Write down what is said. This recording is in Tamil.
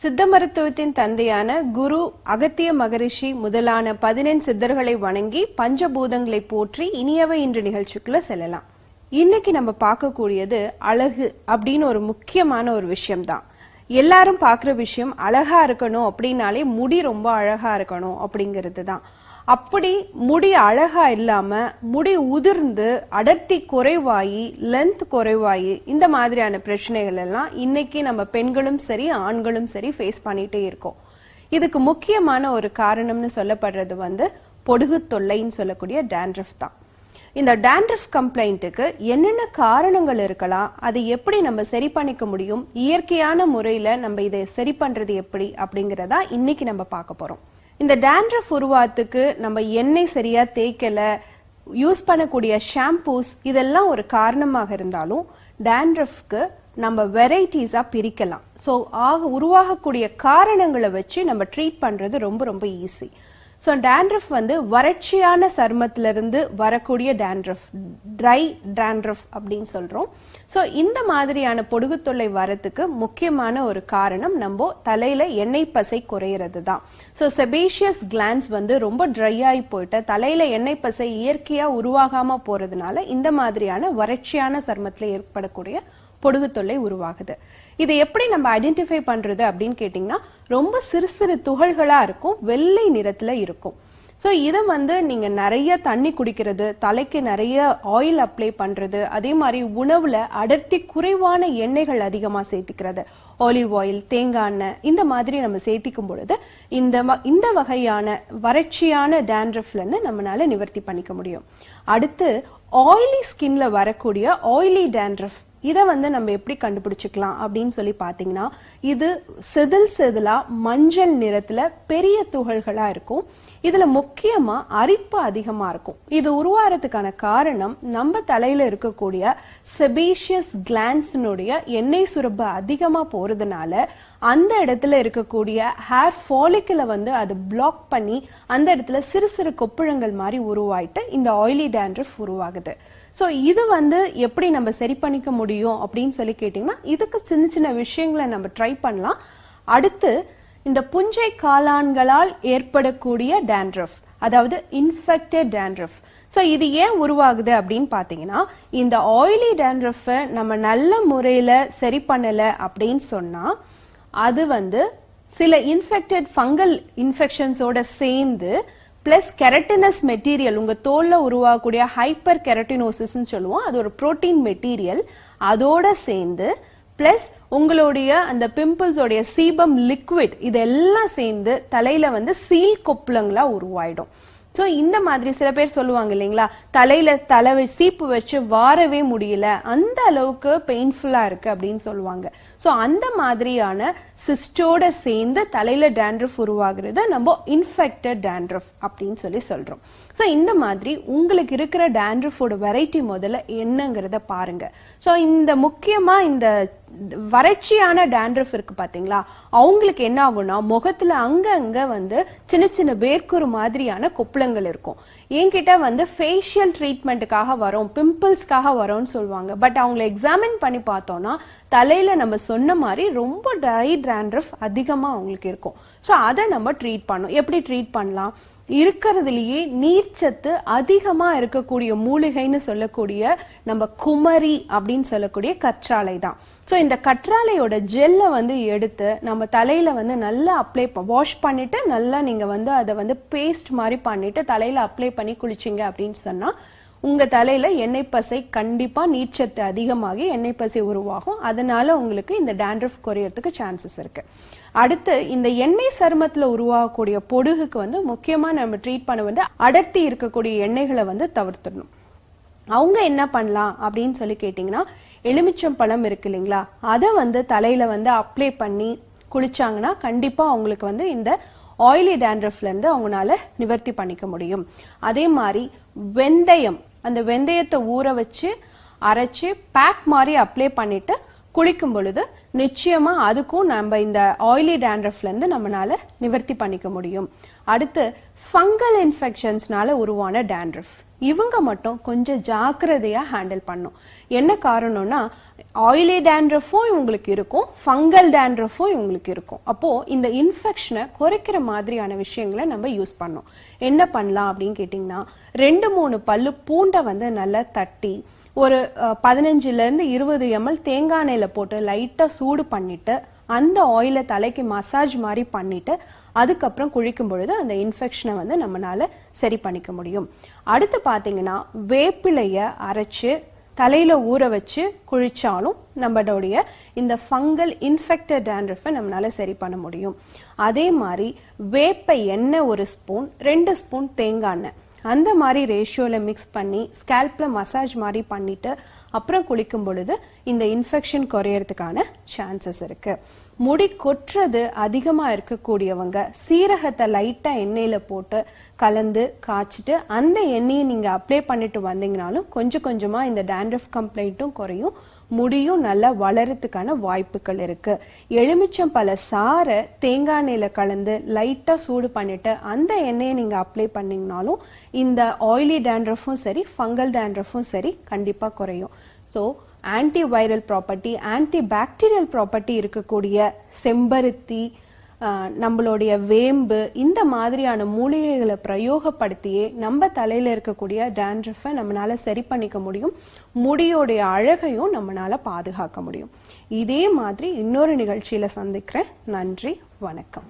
சித்த மருத்துவத்தின் தந்தையான குரு அகத்திய மகரிஷி முதலான 11 சித்தர்களை வணங்கி பஞ்சபூதங்களை போற்றி இனியவை இன்று நிகழ்ச்சிக்குள்ள செல்லலாம். இன்னைக்கு நம்ம பார்க்கக்கூடியது அழகு அப்படின்னு ஒரு முக்கியமான ஒரு விஷயம்தான். எல்லாரும் பார்க்குற விஷயம் அழகா இருக்கணும் அப்படின்னாலே முடி ரொம்ப அழகா இருக்கணும் அப்படிங்கிறது தான். அப்படி முடி அழகா இல்லாம முடி உதிர்ந்து அடர்த்தி குறைவாயி லென்த் குறைவாயி இந்த மாதிரியான பிரச்சனைகள் எல்லாம் இன்னைக்கு நம்ம பெண்களும் சரி ஆண்களும் சரி ஃபேஸ் பண்ணிட்டே இருக்கோம். இதுக்கு முக்கியமான ஒரு காரணம்னு சொல்லப்படுறது பொடுகு தொல்லைன்னு சொல்லக்கூடிய dandruff தான். இந்த dandruff கம்ப்ளைண்ட்டுக்கு என்னென்ன காரணங்கள் இருக்கலாம், அதை எப்படி நம்ம சரி பண்ணிக்க முடியும், இயற்கையான முறையில நம்ம இதை சரி பண்றது எப்படி அப்படிங்கறதா இன்னைக்கு நம்ம பார்க்க போறோம். இந்த dandruff உருவாத்துக்கு நம்ம எண்ணெய் சரியா தேய்க்கல, யூஸ் பண்ணக்கூடிய ஷாம்பூஸ் இதெல்லாம் ஒரு காரணமாக இருந்தாலும் dandruffக்கு நம்ம வெரைட்டிஸா பிரிக்கலாம். ஸோ உருவாகக்கூடிய காரணங்களை வச்சு நம்ம ட்ரீட் பண்றது ரொம்ப ரொம்ப ஈஸி. ஸோ dandruff வறட்சியான சருமத்திலிருந்து வரக்கூடிய dandruff, ட்ரை dandruff அப்படின்னு சொல்றோம். ஸோ இந்த மாதிரியான பொடுகு தொல்லை வரத்துக்கு முக்கியமான ஒரு காரணம் நம்ம தலையில எண்ணெய் பசை குறையிறது தான். ஸோ செபேஷியஸ் கிளான்ஸ் ரொம்ப ட்ரை ஆகி போயிட்டு தலையில எண்ணெய் பசை இயற்கையா உருவாகாம போறதுனால இந்த மாதிரியான வறட்சியான சருமத்துல ஏற்படக்கூடிய பொடுகு தொல்லை உருவாகுது. இதை எப்படி நம்ம ஐடென்டிஃபை பண்றது அப்படின்னு கேட்டீங்கன்னா, ரொம்ப சிறு சிறு துகள்களா இருக்கும், வெள்ளை நிறத்துல இருக்கும். ஸோ இதை நீங்க நிறைய தண்ணி குடிக்கிறது, தலைக்கு நிறைய ஆயில் அப்ளை பண்றது, அதே மாதிரி உணவுல அடர்த்தி குறைவான எண்ணெய்கள் அதிகமா சேர்த்திக்கிறது, ஆலிவ் ஆயில், தேங்காய் எண்ணெய் இந்த மாதிரி நம்ம சேர்த்திக்கும் பொழுது இந்த வகையான வறட்சியான dandruffல இருந்து நம்மளால நிவர்த்தி பண்ணிக்க முடியும். அடுத்து ஆயிலி ஸ்கின்ல வரக்கூடிய ஆயிலி dandruff, இதை நம்ம எப்படி கண்டுபிடிச்சுக்கலாம் அப்படின்னு சொல்லி பாத்தீங்கன்னா, இது செதில் செதிலா மஞ்சள் நிறத்துல பெரிய துகள்களா இருக்கும். இதுல முக்கியமா அரிப்பு அதிகமா இருக்கும். இது உருவாறதுக்கான காரணம் நம்ம தலையில இருக்கக்கூடிய செபேஷியஸ் கிளான்ஸ்னுடைய எண்ணெய் சுரப்பு அதிகமா போறதுனால அந்த இடத்துல இருக்கக்கூடிய ஹேர் ஃபாலிக்கிளை அது பிளாக் பண்ணி அந்த இடத்துல சிறு சிறு கொப்புளங்கள் மாதிரி உருவாயிட்டு இந்த ஆயிலி dandruff உருவாகுது. ஸோ இது எப்படி நம்ம சரி பண்ணிக்க முடியும் அப்படின்னு சொல்லி கேட்டீங்கன்னா, இதுக்கு சின்ன சின்ன விஷயங்களை நம்ம ட்ரை பண்ணலாம். அடுத்து இந்த புஞ்சை காளான்களால் ஏற்படக்கூடிய dandruff, அதாவது இன்ஃபெக்டட் dandruff. ஸோ இது ஏன் உருவாகுது அப்படின்னு பாத்தீங்கன்னா, இந்த ஆயிலி dandruff நம்ம நல்ல முறையில சரி பண்ணல அப்படின்னு சொன்னா அது சில இன்ஃபெக்டட் ஃபங்கல் இன்ஃபெக்ஷன்ஸோட சேர்ந்து பிளஸ் கெரட்டினஸ் மெட்டீரியல், உங்க தோல்ல உருவாகக்கூடிய ஹைப்பர் கெரட்டினோசிஸ் சொல்லுவோம், அது ஒரு புரோட்டீன் மெட்டீரியல், அதோட சேர்ந்து பிளஸ் உங்களுடைய அந்த பிம்பிள்ஸோடைய சீபம் லிக்விட் இதெல்லாம் சேர்ந்து தலையில சீல் கொப்புளங்களா உருவாயிடும். ஸோ இந்த மாதிரி சில பேர் சொல்லுவாங்க இல்லைங்களா, தலையில சீப்பு வச்சு வாரவே முடியல, அந்த அளவுக்கு பெயின்ஃபுல்லா இருக்கு அப்படின்னு சொல்லுவாங்க. ஸோ அந்த மாதிரியான சிஸ்டோட சேர்ந்து தலையில dandruff உருவாகிறது நம்ம இன்ஃபெக்டட் dandruff அப்படின்னு சொல்றோம். ஸோ இந்த மாதிரி உங்களுக்கு இருக்கிற dandruffோட வெரைட்டி முதல்ல என்னங்கிறத பாருங்க. ஸோ இந்த முக்கியமா இந்த வறட்சியான dandruff இருக்கு பாத்தீங்களா, அவங்களுக்கு என்ன ஆகும்னா முகத்துல அங்க சின்ன சின்ன வேர்க்குரு மாதிரியான கொப்புளங்கள் இருக்கும். என்கிட்ட ஃபேஷியல் ட்ரீட்மெண்ட்டுக்காக வரும், பிம்பிள்ஸ்க்காக வரும்னு சொல்லுவாங்க. பட் அவங்களை எக்ஸாமின் பண்ணி பார்த்தோம்னா தலையில நம்ம சொன்ன மாதிரி ரொம்ப ட்ரை dandruff அதிகமா அவங்களுக்கு இருக்கும். ஸோ அதை நம்ம ட்ரீட் பண்ணோம். எப்படி ட்ரீட் பண்ணலாம்? இருக்கிறதுலயே நீர்ச்சத்து அதிகமா இருக்கக்கூடிய மூலிகைன்னு சொல்லக்கூடிய நம்ம குமரி அப்படின்னு சொல்லக்கூடிய கற்றாழை தான். ஸோ இந்த கற்றாழையோட ஜெல்லை எடுத்து நம்ம தலையில நல்லா அப்ளை வாஷ் பண்ணிட்டு நல்லா நீங்க அதை பேஸ்ட் மாதிரி பண்ணிட்டு தலையில அப்ளை பண்ணி குளிச்சிங்க அப்படின்னு சொன்னா உங்க தலையில எண்ணெய் பசை கண்டிப்பா நீர்ச்சத்து அதிகமாகி எண்ணெய் பசை உருவாகும். அதனால உங்களுக்கு இந்த dandruff குறையறதுக்கு சான்சஸ் இருக்கு. அடுத்து இந்த எண்ணெய் சருமத்துல உருவாகக்கூடிய பொடுகுக்கு முக்கியமா நம்ம ட்ரீட் பண்ண அடர்த்தி இருக்கக்கூடிய எண்ணெய்களை தவிர்த்திடணும். அவங்க என்ன பண்ணலாம் அப்படின்னு சொல்லி கேட்டீங்கன்னா, எலுமிச்சம் பழம் இருக்கு இல்லைங்களா, அதை தலையில அப்ளை பண்ணி குளிச்சாங்கன்னா கண்டிப்பா அவங்களுக்கு இந்த ஆயிலி dandruffல இருந்து அவங்களால நிவர்த்தி பண்ணிக்க முடியும். அதே மாதிரி வெந்தயம், அந்த வெந்தயத்தை ஊற வச்சு அரைச்சு பேக் மாதிரி அப்ளை பண்ணிட்டு குளிக்கும் பொழுது நிச்சயமா அதுக்கும் நம்ம இந்த ஆயிலி டேண்ட்ரஃப்ல இருந்து நம்மளால நிவர்த்தி பண்ணிக்க முடியும். அடுத்து ஃபங்கல் இன்ஃபெக்ஷன்ஸ்னால உருவான டேண்ட்ரஃப், இவங்க மட்டும் கொஞ்சம் ஜாக்கிரதையா ஹேண்டில் பண்ணும். என்ன காரணம்னா ஆயிலி டேண்ட்ரஃபும் இவங்களுக்கு இருக்கும், ஃபங்கல் டேண்ட்ரஃபும் இவங்களுக்கு இருக்கும். அப்போ இந்த இன்ஃபெக்ஷனை குறைக்கிற மாதிரியான விஷயங்களை நம்ம யூஸ் பண்ணோம். என்ன பண்ணலாம் அப்படின்னு கேட்டீங்கன்னா 2-3 பல்லு பூண்டை வந்து நல்லா தட்டி ஒரு 15-20 ml தேங்காய் எண்ணெயில போட்டு லைட்டா சூடு பண்ணிட்டு அந்த ஆயிலை தலைக்கு மசாஜ் மாதிரி பண்ணிட்டு அதுக்கப்புறம் குளிக்கும் பொழுது அந்த இன்ஃபெக்ஷனை வந்து நம்மளால சரி பண்ணிக்க முடியும். அடுத்து பாத்தீங்கன்னா வேப்பிலைய அரைச்சு தலையில ஊற வச்சு குளிச்சாலும் நம்மளுடைய இந்த ஃபங்கல் இன்ஃபெக்டட் டேண்ட்ரஃபை நம்மளால சரி பண்ண முடியும். அதே மாதிரி வேப்ப எண்ணெய் 1 ஸ்பூன் 2 ஸ்பூன் தேங்காய் எண்ணெய் அந்த மாதிரி ரேஷியோல மிக்ஸ் பண்ணி ஸ்கேல்ப்ல மசாஜ் மாதிரி பண்ணிட்டு அப்புறம் குளிக்கும் பொழுது இந்த இன்ஃபெக்ஷன் குறையறதுக்கான சான்சஸ் இருக்கு. முடி கொட்டுறது அதிகமா இருக்கக்கூடியவங்க சீரகத்தை லைட்டா எண்ணெயில போட்டு கலந்து காய்ச்சிட்டு அந்த எண்ணெயை நீங்க அப்ளை பண்ணிட்டு வந்தீங்கனாலும் கொஞ்சம் கொஞ்சமா இந்த டேண்ட்ரஃப் கம்ப்ளைண்ட்டும் குறையும், முடியும் நல்லா வளரத்துக்கான வாய்ப்புகள் இருக்கு. எலுமிச்சம் பழ சாறை தேங்காய் எண்ணெயில கலந்து லைட்டா சூடு பண்ணிட்டு அந்த எண்ணெயை நீங்க அப்ளை பண்ணீங்கனாலும் இந்த ஆயிலி டேண்ட்ரஃபும் சரி ஃபங்கல் டேண்ட்ரஃபும் சரி கண்டிப்பா குறையும். So anti viral property, anti bacterial property இருக்கக்கூடிய செம்பருத்தி, நம்மளுடைய வேம்பு, இந்த மாதிரியான மூலிகைகளை பிரயோகப்படுத்தியே நம்ம தலையில இருக்கக்கூடிய டேண்ட்ரஃபை நம்மளால சரி பண்ணிக்க முடியும், முடியோடைய அழகையும் நம்மளால பாதுகாக்க முடியும். இதே மாதிரி இன்னொரு நிகழ்ச்சியில சந்திக்கிறேன். நன்றி, வணக்கம்.